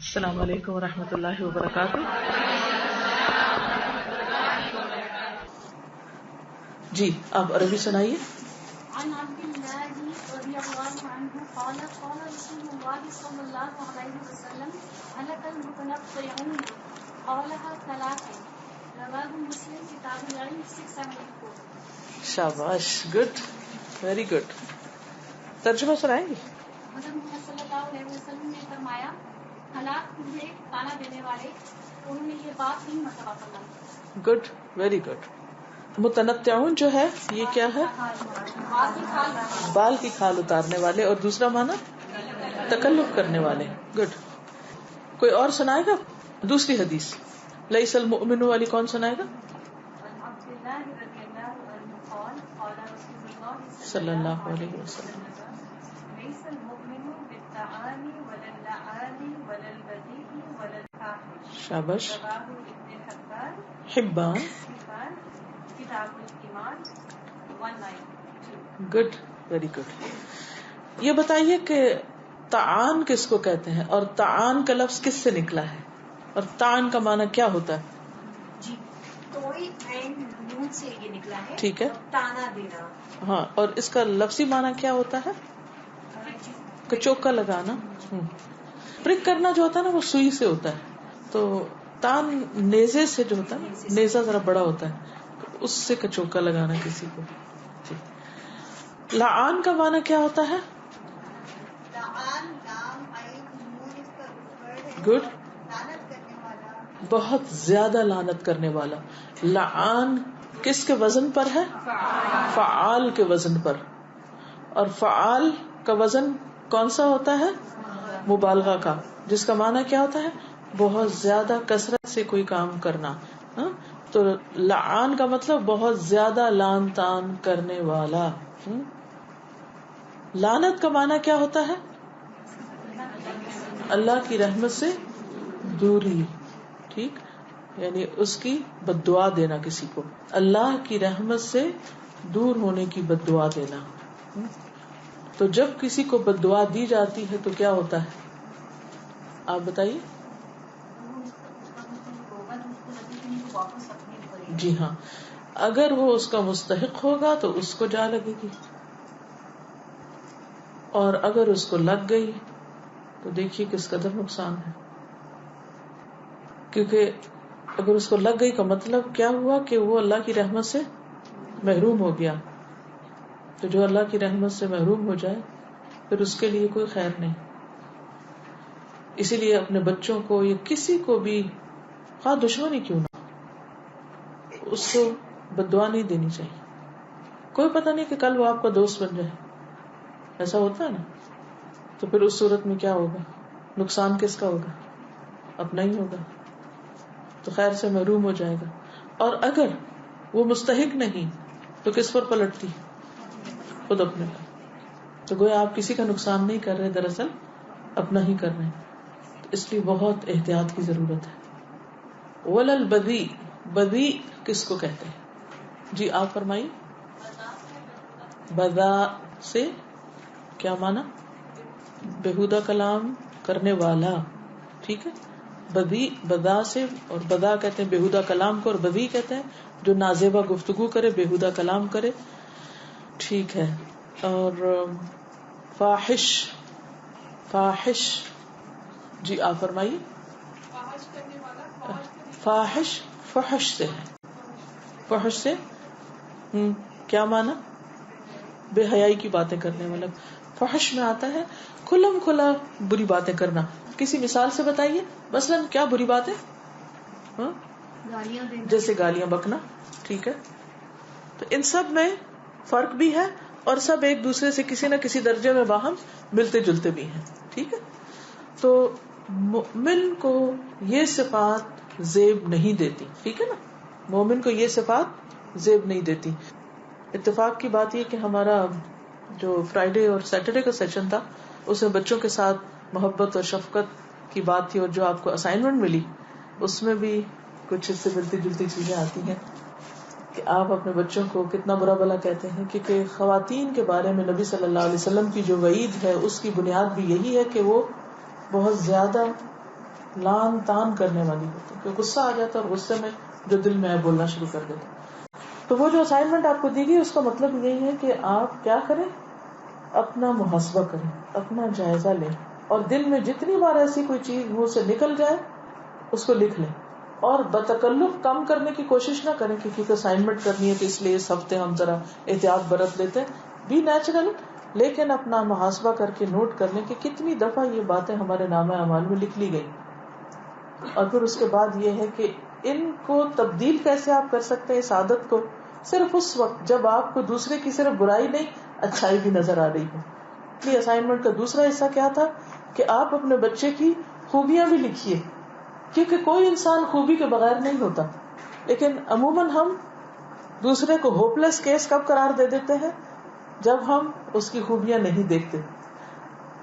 السلام علیکم ورحمۃ اللہ وبرکاتہ. جی آپ عربی سنائیے. عن عبد الله رضي الله عنه قال قال رسول الله صلى الله عليه وسلم هلك المتنطعون قالها ثلاثا رواه مسلم کتاب العلم 674. شاباش, گڈ, ویری گڈ. ترجمہ سنائیں گے. حضرت محمد صلی اللہ علیہ وسلم نے فرمایا ہلاک ہوئے کھانا دینے والے, انہوں نے یہ بات 3 مرتبہ فرمائی. Good, very good. متنطعون جو ہے یہ کیا ہے؟ بال کی کھال اتارنے والے. اور دوسرا معنی تکلف کرنے والے. گڈ. کوئی اور سنائے گا دوسری حدیث؟ لیس المؤمن والی کون سنائے گا؟ صلی اللہ علیہ وسلم. شاباش. حبان. Good, very good. یہ بتائیے کہ تعان کس کو کہتے ہیں اور تعان کا لفظ کس سے نکلا ہے اور تعان کا معنی کیا ہوتا ہے؟ جی توئی اینڈ نون سے یہ نکلا ہے. ٹھیک ہے. تانا دینا. ہاں, اور اس کا لفظی معنی کیا ہوتا ہے؟ کچوکا لگانا. پرک کرنا جو ہوتا ہے نا وہ سوئی سے ہوتا ہے. تو تان نیزے سے جو ہوتا ہے, نیزہ ذرا بڑا ہوتا ہے, اس سے کچوکا لگانا کسی کو. لعان کا معنی کیا ہوتا ہے؟ گڈ, بہت زیادہ لعنت کرنے والا. لعان کس کے وزن پر ہے؟ فعال کے وزن پر. اور فعال کا وزن کون سا ہوتا ہے؟ مبالغہ کا, جس کا معنی کیا ہوتا ہے؟ بہت زیادہ کثرت سے کوئی کام کرنا. تو لعان کا مطلب بہت زیادہ لعن تان کرنے والا. لعنت کا معنی کیا ہوتا ہے؟ اللہ کی رحمت سے دوری. ٹھیک, یعنی اس کی بد دعا دینا کسی کو, اللہ کی رحمت سے دور ہونے کی بد دعا دینا. تو جب کسی کو بد دعا دی جاتی ہے تو کیا ہوتا ہے آپ بتائیے. جی ہاں, اگر وہ اس کا مستحق ہوگا تو اس کو جا لگے گی, اور اگر اس کو لگ گئی تو دیکھیے کس قدر نقصان ہے. کیونکہ اگر اس کو لگ گئی کا مطلب کیا ہوا کہ وہ اللہ کی رحمت سے محروم ہو گیا. تو جو اللہ کی رحمت سے محروم ہو جائے پھر اس کے لیے کوئی خیر نہیں. اسی لیے اپنے بچوں کو یا کسی کو بھی, خواہ دشمنی کیوں نہ, اس کو بد دعا نہیں دینی چاہیے. کوئی پتہ نہیں کہ کل وہ آپ کا دوست بن جائے, ایسا ہوتا ہے نا. تو پھر اس صورت میں کیا ہوگا؟ نقصان کس کا ہوگا؟ اپنا ہی ہوگا. تو خیر سے محروم ہو جائے گا. اور اگر وہ مستحق نہیں تو کس پر پلٹتی؟ خود اپنے پر. تو گویا آپ کسی کا نقصان نہیں کر رہے, دراصل اپنا ہی کر رہے ہیں. اس لیے بہت احتیاط کی ضرورت ہے. ولل بدی, بدی کس کو کہتے ہیں؟ جی آپ فرمائیے. بدا سے کیا مانا؟ بےہودہ کلام کرنے والا. ٹھیک ہے, بدی بدا سے, اور بدا کہتے ہیں بےہودہ کلام کو, اور بدی کہتے ہیں جو نازیبا گفتگو کرے, بےہودہ کلام کرے. ٹھیک ہے. اور فاحش, فاحش جی آپ فرمائیے. فاحش فحش سے ہے. فحش سے کیا مانا؟ بے حیائی کی باتیں کرنے والا. فحش میں آتا ہے کھلم کھلا بری باتیں کرنا. کسی مثال سے بتائیے, مثلاً کیا بری باتیں؟ جیسے گالیاں بکنا. ٹھیک ہے. تو ان سب میں فرق بھی ہے اور سب ایک دوسرے سے کسی نہ کسی درجے میں باہم ملتے جلتے بھی ہیں. ٹھیک ہے. تو مومن کو یہ صفات زیب نہیں دیتی. ٹھیک ہے نا, مومن کو یہ صفات زیب نہیں دیتی. اتفاق کی بات یہ کہ ہمارا جو فرائیڈے اور سیٹرڈے کا سیشن تھا اس میں بچوں کے ساتھ محبت اور شفقت کی بات تھی, اور جو آپ کو اسائنمنٹ ملی اس میں بھی کچھ اس سے ملتی جلتی چیزیں آتی ہیں کہ آپ اپنے بچوں کو کتنا برا بلا کہتے ہیں. کیونکہ خواتین کے بارے میں نبی صلی اللہ علیہ وسلم کی جو وعید ہے اس کی بنیاد بھی یہی ہے کہ وہ بہت زیادہ لان تان کرنے والی ہوتی ہے، کہ غصہ آ جاتا ہے اور غصے میں جو دل میں ہے بولنا شروع کر دیتا. تو وہ جو اسائنمنٹ آپ کو دی گئی اس کا مطلب یہی ہے کہ آپ کیا کریں، اپنا محاسبہ کریں، اپنا جائزہ لیں، اور دن میں جتنی بار ایسی کوئی چیز منہ سے نکل جائے اس کو لکھ لیں. اور بتکلف کم کرنے کی کوشش نہ کریں، کیونکہ اسائنمنٹ کرنی ہے تو اس لیے اس ہفتے ہم ذرا احتیاط برت لیتے ہیں. بی نیچرل، لیکن اپنا محاسبہ کر کے نوٹ کر لیں کہ کتنی دفعہ یہ باتیں ہمارے نامہ اعمال میں لکھ لی گئی. اور پھر اس کے بعد یہ ہے کہ ان کو تبدیل کیسے آپ کر سکتے ہیں، اس عادت کو صرف اس وقت جب آپ کو دوسرے کی صرف برائی نہیں اچھائی بھی نظر آ رہی ہو. اس لیے اسائنمنٹ کا دوسرا حصہ کیا تھا کہ آپ اپنے بچے کی خوبیاں بھی لکھیے، کیونکہ کوئی انسان خوبی کے بغیر نہیں ہوتا. لیکن عموماً ہم دوسرے کو ہوپ لیس کیس کب قرار دے دیتے ہیں، جب ہم اس کی خوبیاں نہیں دیکھتے.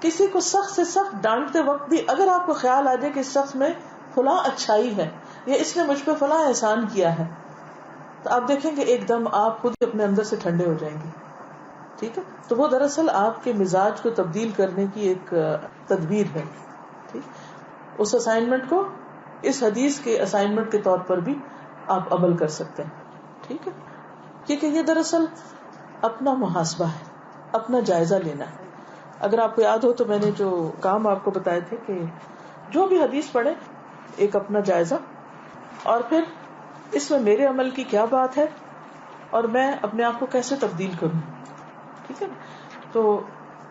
کسی کو سخت سے سخت ڈانٹتے وقت بھی اگر آپ کو خیال آ جائے کہ اس شخص میں فلاں اچھائی ہے یا اس نے مجھ پہ فلاں احسان کیا ہے، تو آپ دیکھیں گے ایک دم آپ خود ہی اپنے اندر سے ٹھنڈے ہو جائیں گے. ٹھیک ہے، تو وہ دراصل آپ کے مزاج کو تبدیل کرنے کی ایک تدبیر ہے. ٹھیک، اس اسائنمنٹ کو اس حدیث کے اسائنمنٹ کے طور پر بھی آپ عمل کر سکتے ہیں. ٹھیک ہے، کیونکہ یہ دراصل اپنا محاسبہ ہے، اپنا جائزہ لینا ہے. اگر آپ کو یاد ہو تو میں نے جو کام آپ کو بتائے تھے کہ جو بھی حدیث پڑھے ایک اپنا جائزہ، اور پھر اس میں میرے عمل کی کیا بات ہے اور میں اپنے آپ کو کیسے تبدیل کروں. ٹھیک ہے، تو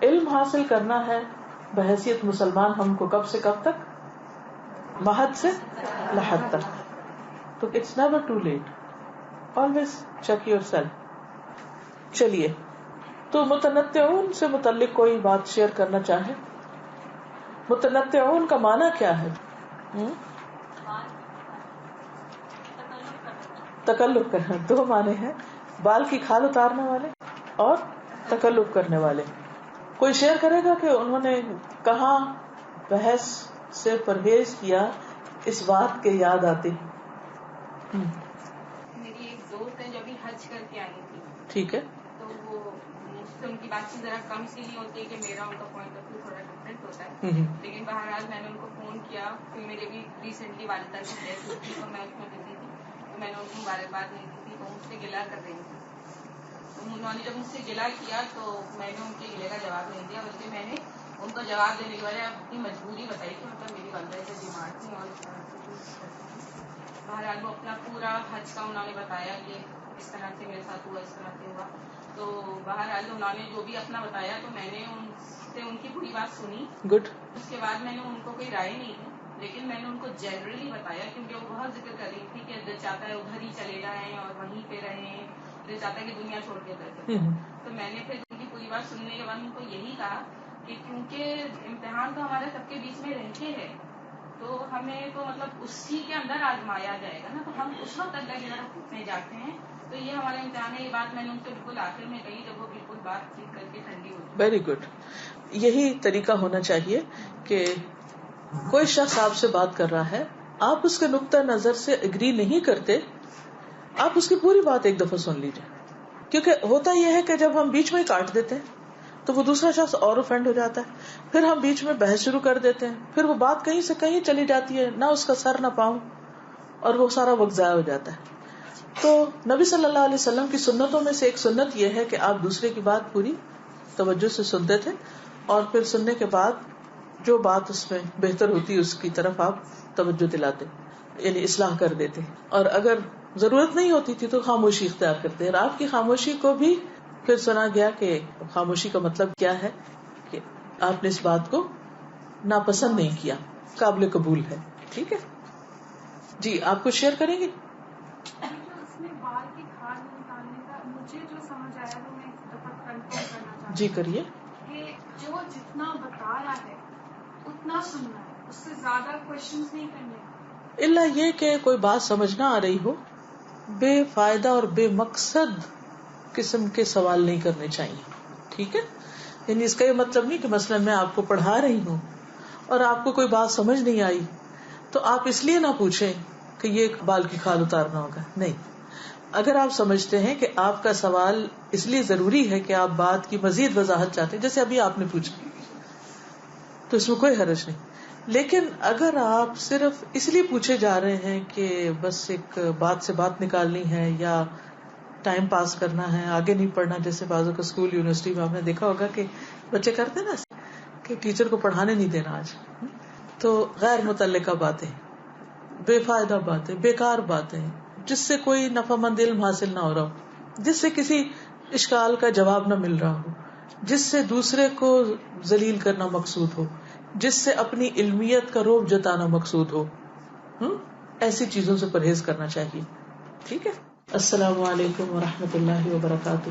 علم حاصل کرنا ہے بحیثیت مسلمان ہم کو کب سے کب تک، مہد سے لحد تک. تو it's never too late, always check yourself. چلیے، تو متنطعون سے متعلق کوئی بات شیئر کرنا چاہے؟ متنطعون کا معنی کیا ہے؟ تکلف کرنا. دو معنی ہیں، بال کی کھال اتارنے والے اور تکلف کرنے والے. کوئی شیئر کرے گا کہ انہوں نے کہاں بحث سے پرہیز کیا اس بات کے یاد آتے؟ میری ایک دوست ہے جو ابھی حج کر کے آئی تھی. ٹھیک ہے، تو وہ مجھ سے ان کی بات چیت ذرا کم اسی لیے ہوتی ہے کہ میرا ان کا پوائنٹ آف ویو تھوڑا ڈفرینٹ ہوتا ہے. لیکن بہرحال میں نے ان کو فون کیا کہ میری ابھی ریسنٹلی والدہ کی ڈیتھ ہوئی تھی تو میں اس میں بزی تھی، تو میں نے ان کو مبارکباد نہیں دی تھی، تو مجھ سے گلہ کر رہی تھی. تو انہوں نے جب مجھ سے گلہ کیا تو میں نے ان کے گلے کا جواب نہیں دیا، بلکہ میں نے ان کو جواب دینے کے بارے اپنی مجبوری بتائی کہ مطلب میری والدہ سے بیمار تھی اور اس طرح سے. بہرحال وہ اپنا پورا حج کا انہوں نے بتایا کہ اس طرح سے میرے ساتھ ہوا، اس طرح سے ہوا. تو بہرحال انہوں نے جو بھی اپنا بتایا تو میں نے ان سے ان کی پوری بات سنی. گڈ. اس کے بعد میں نے ان کو کوئی رائے نہیں دی، لیکن میں نے ان کو جنرلی بتایا کیونکہ وہ بہت ذکر کر رہی تھی کہ دل چاہتا ہے ادھر ہی چلے جائیں اور وہیں پہ رہیں، دل چاہتا ہے کہ دنیا چھوڑ کے ادھر چلے جائیں. تو میں نے پھر ان کی پوری بات سننے کے بعد ان کو یہی کہا کہ کیونکہ امتحان تو ہمارے سب کے بیچ میں رہتے ہیں تو ہمیں تو مطلب اسی کے اندر آزمایا جائے گا نا، تو ہم اس وقت اللہ کی طرف پوچھنے جاتے ہیں، تو یہ ہمارا امتحان ہے. یہ بات میں نے ان سے بالکل آخر میں کہی جب وہ بالکل بات چیت کر کے ٹھنڈی ہوئی. Very good. یہی طریقہ ہونا چاہیے کہ کوئی شخص آپ سے بات کر رہا ہے، آپ اس کے نقطہ نظر سے اگری نہیں کرتے، آپ اس کی پوری بات ایک دفعہ سن لیجیے. کیونکہ ہوتا یہ ہے کہ جب ہم بیچ میں کاٹ دیتے ہیں تو وہ دوسرا شخص اور اوفینڈ ہو جاتا ہے، پھر ہم بیچ میں بحث شروع کر دیتے ہیں، پھر وہ بات کہیں سے کہیں چلی جاتی ہے، نہ اس کا سر نہ پاؤں، اور وہ سارا وقت ضائع ہو جاتا ہے. تو نبی صلی اللہ علیہ وسلم کی سنتوں میں سے ایک سنت یہ ہے کہ آپ دوسرے کی بات پوری توجہ سے سنتے تھے، اور پھر سننے کے بعد جو بات اس میں بہتر ہوتی اس کی طرف آپ توجہ دلاتے، یعنی اصلاح کر دیتے. اور اگر ضرورت نہیں ہوتی تھی تو خاموشی اختیار کرتے. اور آپ کی خاموشی کو بھی پھر سنا گیا کہ خاموشی کا مطلب کیا ہے، کہ آپ نے اس بات کو ناپسند نہیں کیا، قابل قبول ہے. ٹھیک ہے جی، آپ کچھ شیئر کریں گے؟ اس میں بال کی کھال نکالنے کا مجھے جو سمجھ آیا وہ میں ایک دفعہ کنفرم کرنا چاہتی ہوں. جی کریے. کہ جو جتنا بتا رہا ہے اتنا سننا ہے، اس سے زیادہ کوشچنز نہیں کرنے. الا یہ کہ کوئی بات سمجھ نہ آ رہی ہو، بے فائدہ اور بے مقصد قسم کے سوال نہیں کرنے چاہیے. ٹھیک ہے، یعنی اس کا یہ مطلب نہیں کہ مثلا میں آپ کو پڑھا رہی ہوں اور آپ کو کوئی بات سمجھ نہیں آئی تو آپ اس لیے نہ پوچھیں کہ یہ بال کی کھال اتارنا ہوگا. نہیں، اگر آپ سمجھتے ہیں کہ آپ کا سوال اس لیے ضروری ہے کہ آپ بات کی مزید وضاحت چاہتے ہیں، جیسے ابھی آپ نے پوچھا، تو اس میں کوئی حرج نہیں. لیکن اگر آپ صرف اس لیے پوچھے جا رہے ہیں کہ بس ایک بات سے بات نکالنی ہے یا ٹائم پاس کرنا ہے، آگے نہیں پڑھنا، جیسے بعضوں کا اسکول یونیورسٹی میں آپ نے دیکھا ہوگا کہ بچے کرتے ہیں نا کہ ٹیچر کو پڑھانے نہیں دینا آج، تو غیر متعلقہ باتیں، بے فائدہ باتیں، بیکار باتیں، جس سے کوئی نفع مند علم حاصل نہ ہو رہا ہو، جس سے کسی اشکال کا جواب نہ مل رہا ہو، جس سے دوسرے کو ذلیل کرنا مقصود ہو، جس سے اپنی علمیت کا رعب جتانا مقصود ہو، ایسی چیزوں سے پرہیز کرنا چاہیے. ٹھیک ہے. السلام علیکم ورحمۃ اللہ وبرکاتہ.